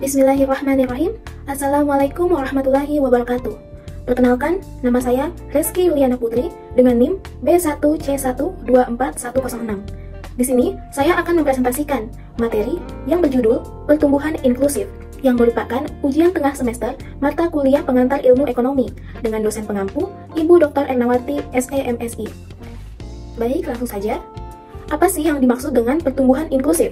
Bismillahirrahmanirrahim. Assalamualaikum warahmatullahi wabarakatuh. Perkenalkan, nama saya Reski Yuliana Putri dengan NIM B1C124106. Di sini, saya akan mempresentasikan materi yang berjudul Pertumbuhan Inklusif, yang merupakan ujian tengah semester mata kuliah pengantar ilmu ekonomi dengan dosen pengampu Ibu Dr. Ernawati SEMSI. Baik, langsung saja. Apa sih yang dimaksud dengan pertumbuhan inklusif?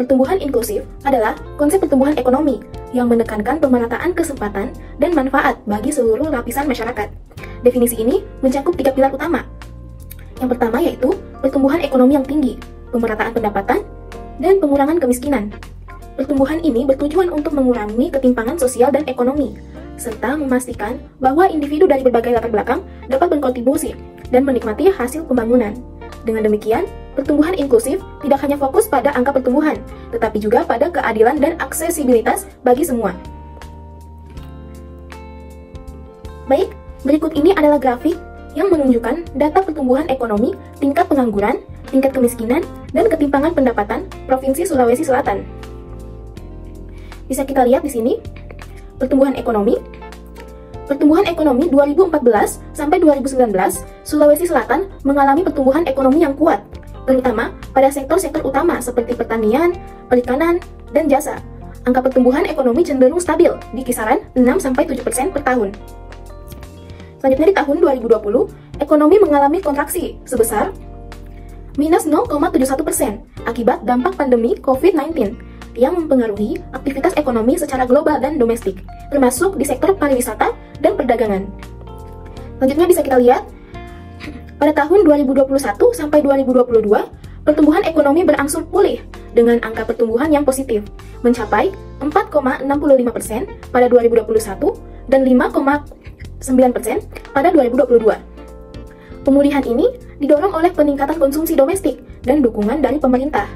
Pertumbuhan inklusif adalah konsep pertumbuhan ekonomi yang menekankan pemerataan kesempatan dan manfaat bagi seluruh lapisan masyarakat. Definisi ini mencakup 3 pilar utama. Yang pertama yaitu pertumbuhan ekonomi yang tinggi, pemerataan pendapatan, dan pengurangan kemiskinan. Pertumbuhan ini bertujuan untuk mengurangi ketimpangan sosial dan ekonomi, serta memastikan bahwa individu dari berbagai latar belakang dapat berkontribusi dan menikmati hasil pembangunan. Dengan demikian, pertumbuhan inklusif tidak hanya fokus pada angka pertumbuhan, tetapi juga pada keadilan dan aksesibilitas bagi semua. Baik, berikut ini adalah grafik yang menunjukkan data pertumbuhan ekonomi, tingkat pengangguran, tingkat kemiskinan, dan ketimpangan pendapatan Provinsi Sulawesi Selatan. Bisa kita lihat di sini, pertumbuhan ekonomi 2014 sampai 2019, Sulawesi Selatan mengalami pertumbuhan ekonomi yang kuat, terutama pada sektor-sektor utama seperti pertanian, perikanan, dan jasa. Angka pertumbuhan ekonomi cenderung stabil di kisaran 6-7% per tahun. Selanjutnya di tahun 2020, ekonomi mengalami kontraksi sebesar minus 0,71% akibat dampak pandemi COVID-19 yang mempengaruhi aktivitas ekonomi secara global dan domestik, termasuk di sektor pariwisata dan perdagangan. Selanjutnya bisa kita lihat, pada tahun 2021 sampai 2022, pertumbuhan ekonomi berangsur pulih dengan angka pertumbuhan yang positif, mencapai 4,65% pada 2021 dan 5,9% pada 2022. Pemulihan ini didorong oleh peningkatan konsumsi domestik dan dukungan dari pemerintah.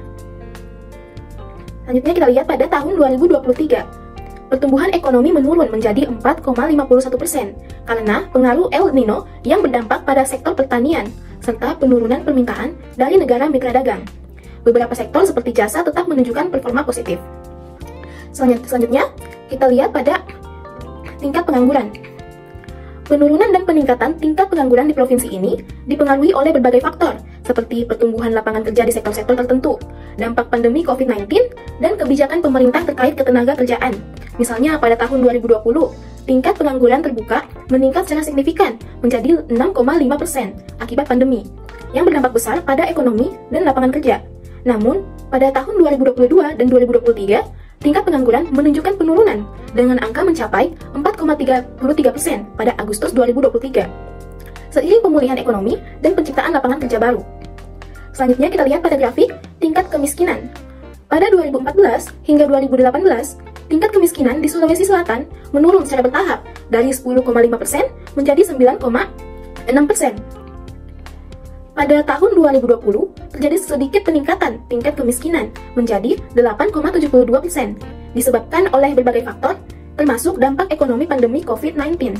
Selanjutnya kita lihat pada tahun 2023, pertumbuhan ekonomi menurun menjadi 4,51% karena pengaruh El Nino yang berdampak pada sektor pertanian serta penurunan permintaan dari negara mitra dagang. Beberapa sektor seperti jasa tetap menunjukkan performa positif. Selanjutnya kita lihat pada tingkat pengangguran. Penurunan dan peningkatan tingkat pengangguran di provinsi ini dipengaruhi oleh berbagai faktor, seperti pertumbuhan lapangan kerja di sektor-sektor tertentu, dampak pandemi COVID-19, dan kebijakan pemerintah terkait ketenaga kerjaan. Misalnya pada tahun 2020, tingkat pengangguran terbuka meningkat secara signifikan menjadi 6,5% akibat pandemi, yang berdampak besar pada ekonomi dan lapangan kerja. Namun, pada tahun 2022 dan 2023, tingkat pengangguran menunjukkan penurunan dengan angka mencapai 4,33% pada Agustus 2023. Seiring pemulihan ekonomi dan penciptaan lapangan kerja baru. Selanjutnya kita lihat pada grafik tingkat kemiskinan. Pada 2014 hingga 2018, tingkat kemiskinan di Sulawesi Selatan menurun secara bertahap dari 10,5% menjadi 9,6%. Pada tahun 2020, terjadi sedikit peningkatan tingkat kemiskinan menjadi 8,72%, disebabkan oleh berbagai faktor, termasuk dampak ekonomi pandemi COVID-19.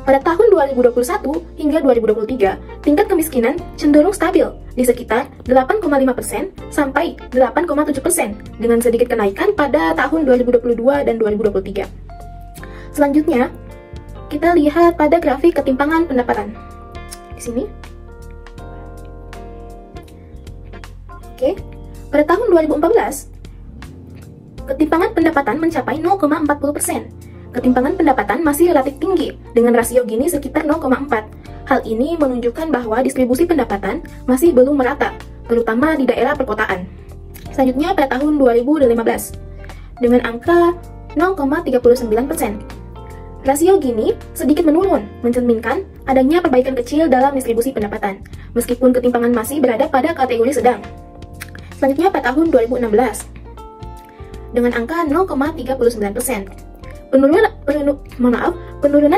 Pada tahun 2021 hingga 2023, tingkat kemiskinan cenderung stabil di sekitar 8,5% sampai 8,7% dengan sedikit kenaikan pada tahun 2022 dan 2023. Selanjutnya, kita lihat pada grafik ketimpangan pendapatan. Di sini. Oke, pada tahun 2014, ketimpangan pendapatan mencapai 0,40%. Ketimpangan pendapatan masih relatif tinggi dengan rasio Gini sekitar 0,4. Hal ini menunjukkan bahwa distribusi pendapatan masih belum merata, terutama di daerah perkotaan. Selanjutnya pada tahun 2015, dengan angka 0,39%. Rasio Gini sedikit menurun, mencerminkan adanya perbaikan kecil dalam distribusi pendapatan, meskipun ketimpangan masih berada pada kategori sedang. Selanjutnya pada tahun 2016, dengan angka 0,39%. Penurunan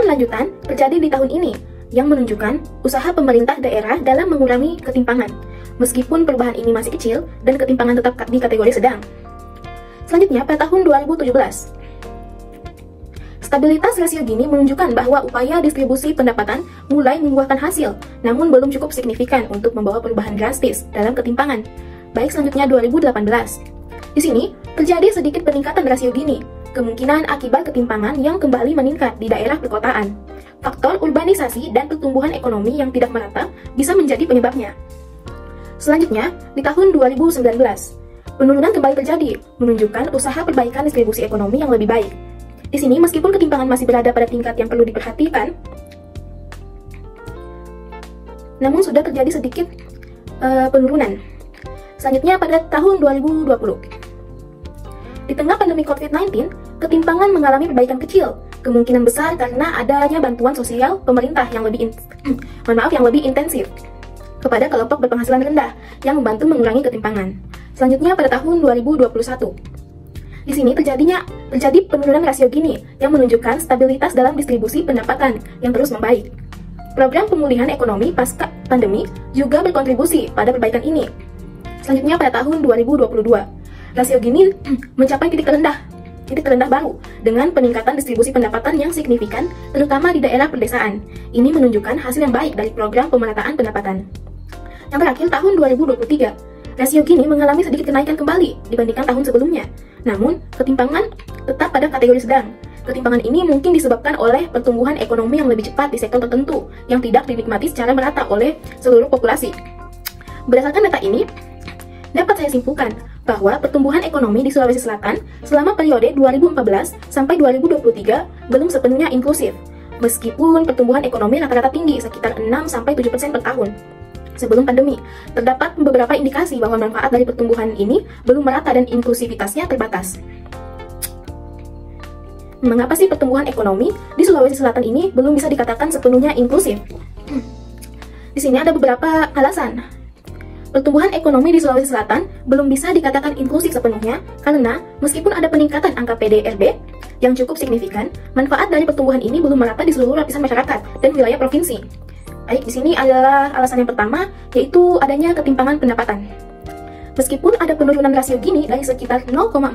lanjutan terjadi di tahun ini yang menunjukkan usaha pemerintah daerah dalam mengurangi ketimpangan, meskipun perubahan ini masih kecil dan ketimpangan tetap di kategori sedang. Selanjutnya pada tahun 2017, Stabilitas rasio Gini menunjukkan bahwa upaya distribusi pendapatan mulai membuahkan hasil, namun belum cukup signifikan untuk membawa perubahan drastis dalam ketimpangan. Baik, selanjutnya 2018. Di sini, terjadi sedikit peningkatan rasio Gini, kemungkinan akibat ketimpangan yang kembali meningkat di daerah perkotaan. Faktor urbanisasi dan pertumbuhan ekonomi yang tidak merata bisa menjadi penyebabnya. Selanjutnya, di tahun 2019, penurunan kembali terjadi, menunjukkan usaha perbaikan distribusi ekonomi yang lebih baik. Di sini, meskipun ketimpangan masih berada pada tingkat yang perlu diperhatikan, namun sudah terjadi sedikit penurunan. Selanjutnya, pada tahun 2020, di tengah pandemi COVID-19, ketimpangan mengalami perbaikan kecil, kemungkinan besar karena adanya bantuan sosial pemerintah yang lebih intensif kepada kelompok berpenghasilan rendah yang membantu mengurangi ketimpangan. Selanjutnya, pada tahun 2021, di sini terjadi penurunan rasio Gini yang menunjukkan stabilitas dalam distribusi pendapatan yang terus membaik. Program pemulihan ekonomi pasca pandemi juga berkontribusi pada perbaikan ini. Selanjutnya, pada tahun 2022, rasio Gini mencapai titik terendah baru dengan peningkatan distribusi pendapatan yang signifikan, terutama di daerah pedesaan. Ini menunjukkan hasil yang baik dari program pemerataan pendapatan. Yang terakhir, tahun 2023, rasio Gini mengalami sedikit kenaikan kembali dibandingkan tahun sebelumnya. Namun, ketimpangan tetap pada kategori sedang. Ketimpangan ini mungkin disebabkan oleh pertumbuhan ekonomi yang lebih cepat di sektor tertentu yang tidak dinikmati secara merata oleh seluruh populasi. Berdasarkan data ini, dapat saya simpulkan bahwa pertumbuhan ekonomi di Sulawesi Selatan selama periode 2014 sampai 2023 belum sepenuhnya inklusif. Meskipun pertumbuhan ekonomi rata-rata tinggi sekitar 6-7% per tahun. Sebelum pandemi, terdapat beberapa indikasi bahwa manfaat dari pertumbuhan ini belum merata dan inklusivitasnya terbatas. Mengapa sih pertumbuhan ekonomi di Sulawesi Selatan ini belum bisa dikatakan sepenuhnya inklusif? Di sini ada beberapa alasan. Pertumbuhan ekonomi di Sulawesi Selatan belum bisa dikatakan inklusif sepenuhnya karena meskipun ada peningkatan angka PDRB yang cukup signifikan, manfaat dari pertumbuhan ini belum merata di seluruh lapisan masyarakat dan wilayah provinsi. Baik, di sini adalah alasan yang pertama, yaitu adanya ketimpangan pendapatan. Meskipun ada penurunan rasio Gini dari sekitar 0,4%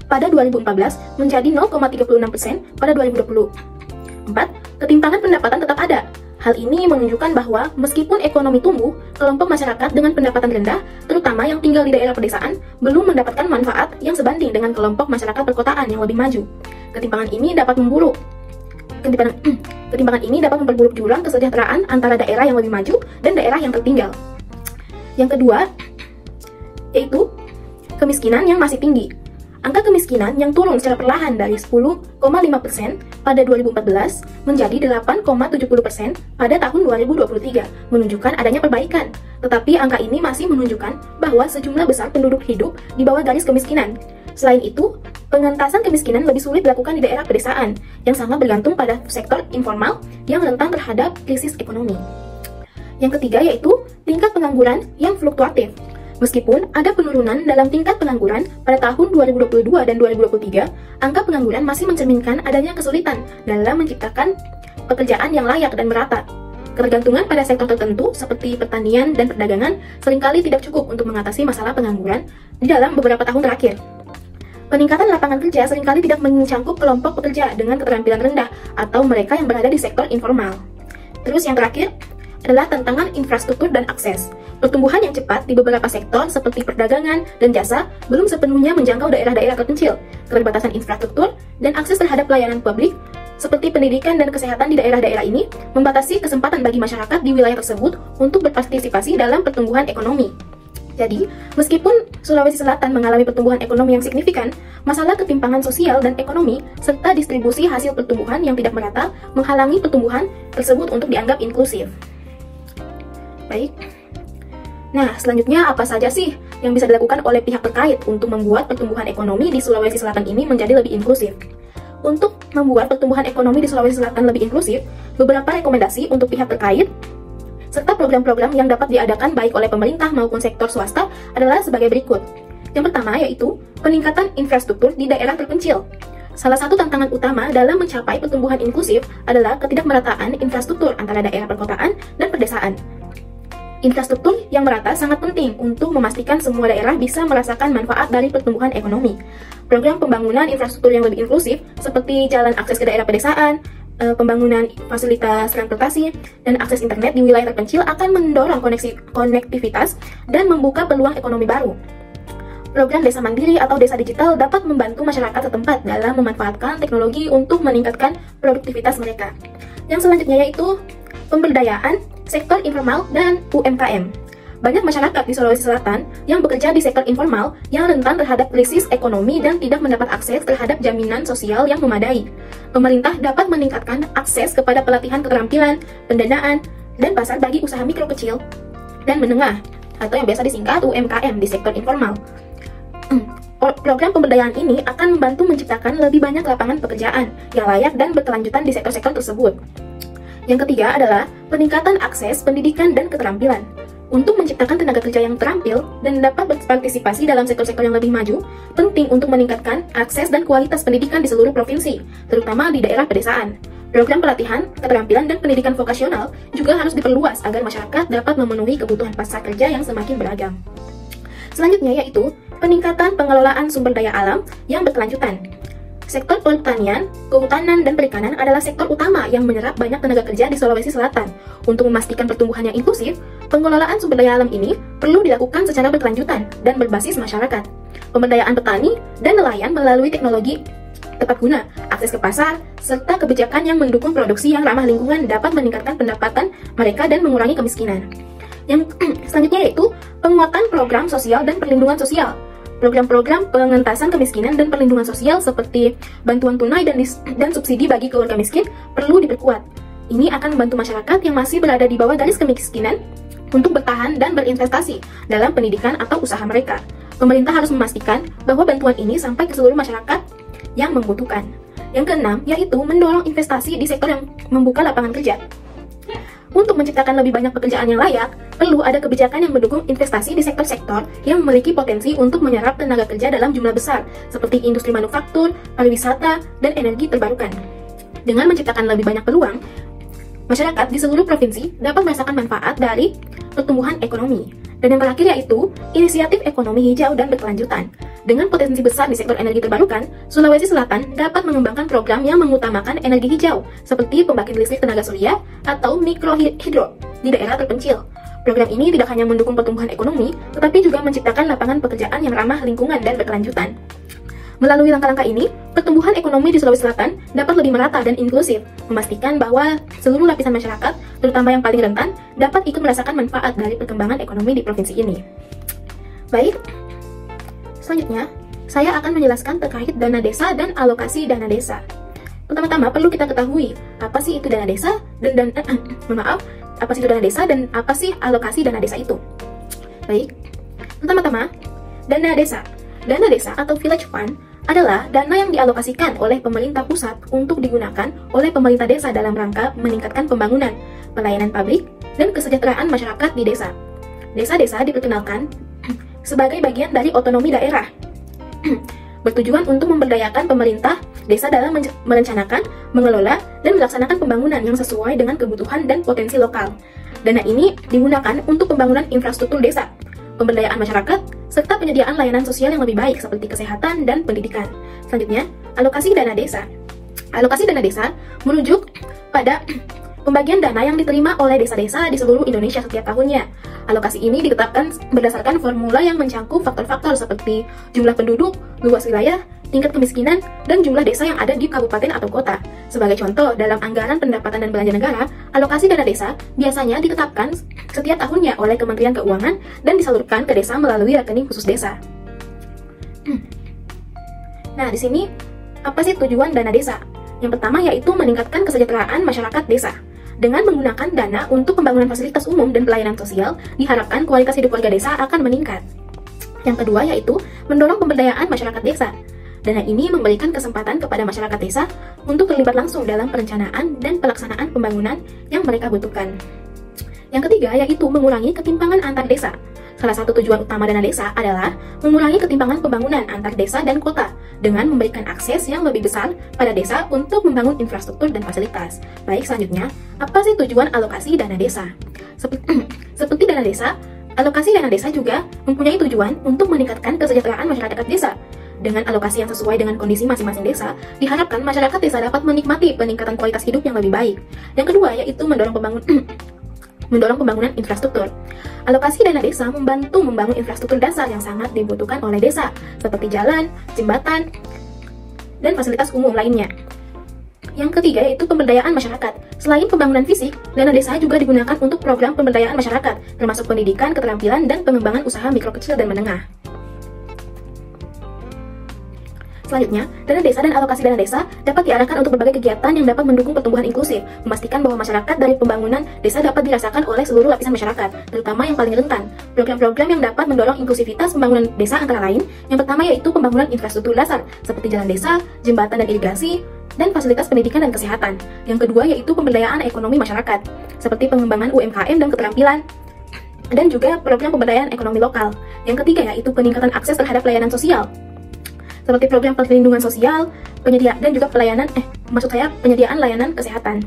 pada 2014 menjadi 0,36% pada 2024, ketimpangan pendapatan tetap ada. Hal ini menunjukkan bahwa meskipun ekonomi tumbuh, kelompok masyarakat dengan pendapatan rendah, terutama yang tinggal di daerah pedesaan, belum mendapatkan manfaat yang sebanding dengan kelompok masyarakat perkotaan yang lebih maju. Ketimpangan ini dapat memperburuk jurang kesejahteraan antara daerah yang lebih maju dan daerah yang tertinggal. Yang kedua, yaitu kemiskinan yang masih tinggi. Angka kemiskinan yang turun secara perlahan dari 10,5% pada 2014 menjadi 8,70% pada tahun 2023, menunjukkan adanya perbaikan. Tetapi angka ini masih menunjukkan bahwa sejumlah besar penduduk hidup di bawah garis kemiskinan. Selain itu, pengentasan kemiskinan lebih sulit dilakukan di daerah pedesaan, yang sangat bergantung pada sektor informal yang rentan terhadap krisis ekonomi. Yang ketiga yaitu tingkat pengangguran yang fluktuatif. Meskipun ada penurunan dalam tingkat pengangguran pada tahun 2022 dan 2023, angka pengangguran masih mencerminkan adanya kesulitan dalam menciptakan pekerjaan yang layak dan merata. Ketergantungan pada sektor tertentu seperti pertanian dan perdagangan seringkali tidak cukup untuk mengatasi masalah pengangguran di dalam beberapa tahun terakhir. Peningkatan lapangan kerja seringkali tidak mencangkup kelompok pekerja dengan keterampilan rendah atau mereka yang berada di sektor informal. Terus yang terakhir adalah tantangan infrastruktur dan akses. Pertumbuhan yang cepat di beberapa sektor seperti perdagangan dan jasa belum sepenuhnya menjangkau daerah-daerah terpencil. Keterbatasan infrastruktur dan akses terhadap pelayanan publik seperti pendidikan dan kesehatan di daerah-daerah ini membatasi kesempatan bagi masyarakat di wilayah tersebut untuk berpartisipasi dalam pertumbuhan ekonomi. Jadi, meskipun Sulawesi Selatan mengalami pertumbuhan ekonomi yang signifikan, masalah ketimpangan sosial dan ekonomi serta distribusi hasil pertumbuhan yang tidak merata menghalangi pertumbuhan tersebut untuk dianggap inklusif. Baik. Nah, selanjutnya apa saja sih yang bisa dilakukan oleh pihak terkait untuk membuat pertumbuhan ekonomi di Sulawesi Selatan ini menjadi lebih inklusif? Untuk membuat pertumbuhan ekonomi di Sulawesi Selatan lebih inklusif, beberapa rekomendasi untuk pihak terkait serta program-program yang dapat diadakan baik oleh pemerintah maupun sektor swasta adalah sebagai berikut. Yang pertama yaitu peningkatan infrastruktur di daerah terpencil. Salah satu tantangan utama dalam mencapai pertumbuhan inklusif adalah ketidakmerataan infrastruktur antara daerah perkotaan dan pedesaan. Infrastruktur yang merata sangat penting untuk memastikan semua daerah bisa merasakan manfaat dari pertumbuhan ekonomi. Program pembangunan infrastruktur yang lebih inklusif seperti jalan akses ke daerah pedesaan, pembangunan fasilitas transportasi, dan akses internet di wilayah terpencil akan mendorong konektivitas dan membuka peluang ekonomi baru. Program Desa Mandiri atau Desa Digital dapat membantu masyarakat setempat dalam memanfaatkan teknologi untuk meningkatkan produktivitas mereka. Yang selanjutnya yaitu pemberdayaan sektor informal dan UMKM. Banyak masyarakat di Sulawesi Selatan yang bekerja di sektor informal yang rentan terhadap krisis ekonomi dan tidak mendapat akses terhadap jaminan sosial yang memadai. Pemerintah dapat meningkatkan akses kepada pelatihan keterampilan, pendanaan, dan pasar bagi usaha mikro kecil dan menengah atau yang biasa disingkat UMKM di sektor informal. Program pemberdayaan ini akan membantu menciptakan lebih banyak lapangan pekerjaan yang layak dan berkelanjutan di sektor-sektor tersebut. Yang ketiga adalah peningkatan akses pendidikan dan keterampilan. Untuk menciptakan tenaga kerja yang terampil dan dapat berpartisipasi dalam sektor-sektor yang lebih maju, penting untuk meningkatkan akses dan kualitas pendidikan di seluruh provinsi, terutama di daerah pedesaan. Program pelatihan, keterampilan, dan pendidikan vokasional juga harus diperluas agar masyarakat dapat memenuhi kebutuhan pasar kerja yang semakin beragam. Selanjutnya yaitu peningkatan pengelolaan sumber daya alam yang berkelanjutan. Sektor pertanian, kehutanan, dan perikanan adalah sektor utama yang menyerap banyak tenaga kerja di Sulawesi Selatan. Untuk memastikan pertumbuhan yang inklusif, pengelolaan sumber daya alam ini perlu dilakukan secara berkelanjutan dan berbasis masyarakat. Pemberdayaan petani dan nelayan melalui teknologi tepat guna, akses ke pasar, serta kebijakan yang mendukung produksi yang ramah lingkungan dapat meningkatkan pendapatan mereka dan mengurangi kemiskinan. Yang selanjutnya yaitu penguatan program sosial dan perlindungan sosial. Program-program pengentasan kemiskinan dan perlindungan sosial seperti bantuan tunai dan subsidi bagi keluarga miskin perlu diperkuat. Ini akan membantu masyarakat yang masih berada di bawah garis kemiskinan untuk bertahan dan berinvestasi dalam pendidikan atau usaha mereka. Pemerintah harus memastikan bahwa bantuan ini sampai ke seluruh masyarakat yang membutuhkan. Yang keenam yaitu mendorong investasi di sektor yang membuka lapangan kerja. Untuk menciptakan lebih banyak pekerjaan yang layak, perlu ada kebijakan yang mendukung investasi di sektor-sektor yang memiliki potensi untuk menyerap tenaga kerja dalam jumlah besar, seperti industri manufaktur, pariwisata, dan energi terbarukan. Dengan menciptakan lebih banyak peluang, masyarakat di seluruh provinsi dapat merasakan manfaat dari pertumbuhan ekonomi. Dan yang terakhir yaitu inisiatif ekonomi hijau dan berkelanjutan. Dengan potensi besar di sektor energi terbarukan, Sulawesi Selatan dapat mengembangkan program yang mengutamakan energi hijau, seperti pembangkit listrik tenaga surya atau mikrohidro di daerah terpencil. Program ini tidak hanya mendukung pertumbuhan ekonomi, tetapi juga menciptakan lapangan pekerjaan yang ramah lingkungan dan berkelanjutan. Melalui langkah-langkah ini, pertumbuhan ekonomi di Sulawesi Selatan dapat lebih merata dan inklusif, memastikan bahwa seluruh lapisan masyarakat, terutama yang paling rentan, dapat ikut merasakan manfaat dari perkembangan ekonomi di provinsi ini. Baik, selanjutnya, saya akan menjelaskan terkait dana desa dan alokasi dana desa. Pertama-tama perlu kita ketahui apa sih itu dana desa apa sih itu dana desa dan apa sih alokasi dana desa itu. Baik, pertama-tama, dana desa. Dana desa atau village fund adalah dana yang dialokasikan oleh pemerintah pusat untuk digunakan oleh pemerintah desa dalam rangka meningkatkan pembangunan, pelayanan publik, dan kesejahteraan masyarakat di desa. Desa-desa diperkenalkan sebagai bagian dari otonomi daerah, bertujuan untuk memberdayakan pemerintah desa dalam merencanakan, mengelola, dan melaksanakan pembangunan yang sesuai dengan kebutuhan dan potensi lokal. Dana ini digunakan untuk pembangunan infrastruktur desa, pemberdayaan masyarakat, serta penyediaan layanan sosial yang lebih baik seperti kesehatan dan pendidikan. Selanjutnya, alokasi dana desa. Alokasi dana desa merujuk pada pembagian dana yang diterima oleh desa-desa di seluruh Indonesia setiap tahunnya. Alokasi ini ditetapkan berdasarkan formula yang mencangkup faktor-faktor seperti jumlah penduduk, luas wilayah, tingkat kemiskinan, dan jumlah desa yang ada di kabupaten atau kota. Sebagai contoh, dalam anggaran pendapatan dan belanja negara, alokasi dana desa biasanya ditetapkan setiap tahunnya oleh Kementerian Keuangan dan disalurkan ke desa melalui rekening khusus desa. Nah, di sini apa sih tujuan dana desa? Yang pertama yaitu meningkatkan kesejahteraan masyarakat desa. Dengan menggunakan dana untuk pembangunan fasilitas umum dan pelayanan sosial, diharapkan kualitas hidup warga desa akan meningkat. Yang kedua yaitu mendorong pemberdayaan masyarakat desa. Dana ini memberikan kesempatan kepada masyarakat desa untuk terlibat langsung dalam perencanaan dan pelaksanaan pembangunan yang mereka butuhkan. Yang ketiga yaitu mengurangi ketimpangan antar desa. Salah satu tujuan utama dana desa adalah mengurangi ketimpangan pembangunan antar desa dan kota dengan memberikan akses yang lebih besar pada desa untuk membangun infrastruktur dan fasilitas. Baik, selanjutnya, apa sih tujuan alokasi dana desa? Seperti dana desa, alokasi dana desa juga mempunyai tujuan untuk meningkatkan kesejahteraan masyarakat desa. Dengan alokasi yang sesuai dengan kondisi masing-masing desa, diharapkan masyarakat desa dapat menikmati peningkatan kualitas hidup yang lebih baik. Yang kedua yaitu mendorong pembangunan infrastruktur. Alokasi dana desa membantu membangun infrastruktur dasar yang sangat dibutuhkan oleh desa, seperti jalan, jembatan, dan fasilitas umum lainnya. Yang ketiga yaitu pemberdayaan masyarakat. Selain pembangunan fisik, dana desa juga digunakan untuk program pemberdayaan masyarakat, termasuk pendidikan, keterampilan, dan pengembangan usaha mikro kecil dan menengah. Selanjutnya, dana desa dan alokasi dana desa dapat diarahkan untuk berbagai kegiatan yang dapat mendukung pertumbuhan inklusif, memastikan bahwa masyarakat dari pembangunan desa dapat dirasakan oleh seluruh lapisan masyarakat, terutama yang paling rentan. Program-program yang dapat mendorong inklusivitas pembangunan desa antara lain, yang pertama yaitu pembangunan infrastruktur dasar, seperti jalan desa, jembatan dan irigasi, dan fasilitas pendidikan dan kesehatan. Yang kedua yaitu pemberdayaan ekonomi masyarakat, seperti pengembangan UMKM dan keterampilan, dan juga program pemberdayaan ekonomi lokal. Yang ketiga yaitu peningkatan akses terhadap layanan sosial, seperti program perlindungan sosial, penyediaan layanan kesehatan.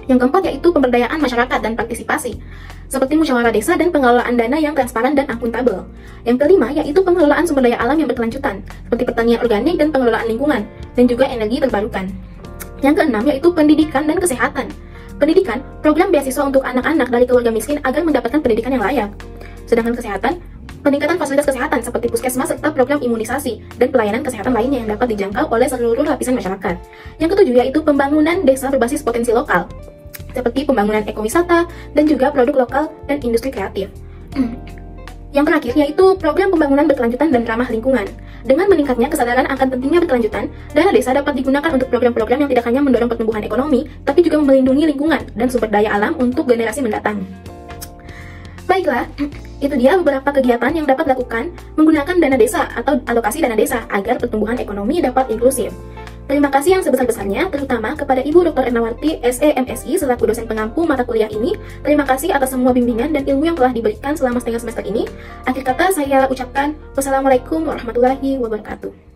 Yang keempat yaitu pemberdayaan masyarakat dan partisipasi, seperti musyawarah desa dan pengelolaan dana yang transparan dan akuntabel. Yang kelima yaitu pengelolaan sumber daya alam yang berkelanjutan, seperti pertanian organik dan pengelolaan lingkungan, dan juga energi terbarukan. Yang keenam yaitu pendidikan dan kesehatan. Pendidikan, program beasiswa untuk anak-anak dari keluarga miskin agar mendapatkan pendidikan yang layak. Sedangkan kesehatan, peningkatan fasilitas kesehatan seperti puskesmas serta program imunisasi dan pelayanan kesehatan lainnya yang dapat dijangkau oleh seluruh lapisan masyarakat. Yang ketujuh yaitu pembangunan desa berbasis potensi lokal, seperti pembangunan ekowisata dan juga produk lokal dan industri kreatif. Yang terakhir yaitu program pembangunan berkelanjutan dan ramah lingkungan. Dengan meningkatnya kesadaran akan pentingnya berkelanjutan, dana desa dapat digunakan untuk program-program yang tidak hanya mendorong pertumbuhan ekonomi, tapi juga melindungi lingkungan dan sumber daya alam untuk generasi mendatang. Baiklah, itu dia beberapa kegiatan yang dapat dilakukan menggunakan dana desa atau alokasi dana desa agar pertumbuhan ekonomi dapat inklusif. Terima kasih yang sebesar-besarnya, terutama kepada Ibu Dr. Ernawati, SE, MSI, selaku dosen pengampu mata kuliah ini. Terima kasih atas semua bimbingan dan ilmu yang telah diberikan selama setengah semester ini. Akhir kata saya ucapkan wassalamualaikum warahmatullahi wabarakatuh.